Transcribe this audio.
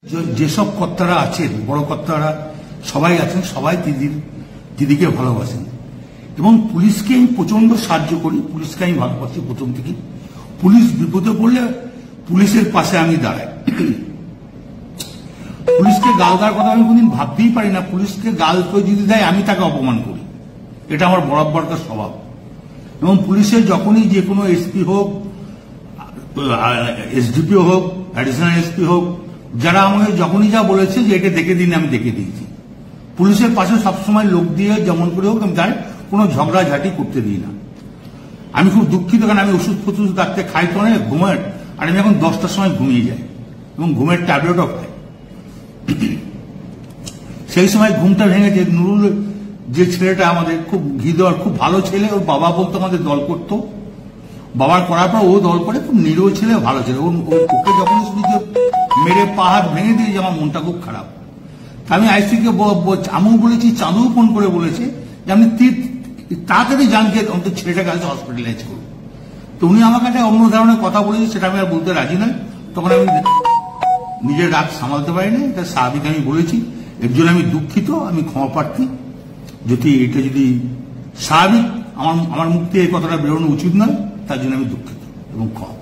যেসব কর্তারা আছেন, বড় কর্তারা সবাই আছেন, সবাই দিদিকে ভালোবাসেন এবং পুলিশকে আমি প্রচন্ড সাহায্য করি। পুলিশকে আমি ভালোবাসি প্রথম থেকে। পুলিশ বিপদে পড়লে পুলিশের পাশে আমি দাঁড়াই। পুলিশকে গাল দেওয়ার কথা আমি কোনদিন ভাবতেই পারি না। পুলিশকে গাল কেউ যদি দেয় আমি তাকে অপমান করি, এটা আমার বরাবরকার স্বভাব। এবং পুলিশের যখনই যে কোনো এসপি হোক, এসডিপিও হোক, অ্যাডিশনাল এসপি হোক, যারা আমাকে যখনই যা বলেছে যে এটা দেখে দিন, আমি দেখে দিয়েছি। পুলিশের পাশে সবসময় লোক দিয়ে যেমন করে হোক আমি তার কোনো ঝগড়াঝাটি করতে দিই না। আমি খুব দুঃখিত, কারণ আমি ওষুধ ফষুধ ডাকতে খাই তো অনেক ঘুমের, আর আমি এখন 10টার সময় ঘুমিয়ে যাই এবং ঘুমের ট্যাবলেটও খাই। সেই সময় ঘুমটা ভেঙেছে। নুরুল যে ছেলেটা আমাদের খুব ঘি দেওয়ার খুব ভালো ছেলে, ওর বাবা বলতো আমাদের দল করতো, বাবার করার পর ও দল করে, খুব নিরীহ ছেলে, ভালো ছেলে। ওকে যখন শুনি যে মেরে পাহাড় ভেঙে দিয়েছে, আমার মনটা খুব খারাপ। আমি আইসিকে আমিও বলেছি, চাঁদু ফোন করে বলেছে যে আপনি তাড়াতাড়ি জানকে অন্তত ছেলেটাকে আজ হসপিটালাইজ করুন। তো উনি আমার কাছে অন্য ধরনের কথা বলেছে, সেটা আমি আর বলতে রাজি নয়। তখন আমি নিজের রাগ সামালতে পারিনি, এটা স্বাভাবিক আমি বলেছি। এর জন্য আমি দুঃখিত, আমি ক্ষমা প্রার্থী। যদি এটা যদি স্বাভাবিক আমার মুখ থেকে এই কথাটা বেরোনো উচিত নয়, তার জন্য আমি দুঃখিত এবং ক্ষমা।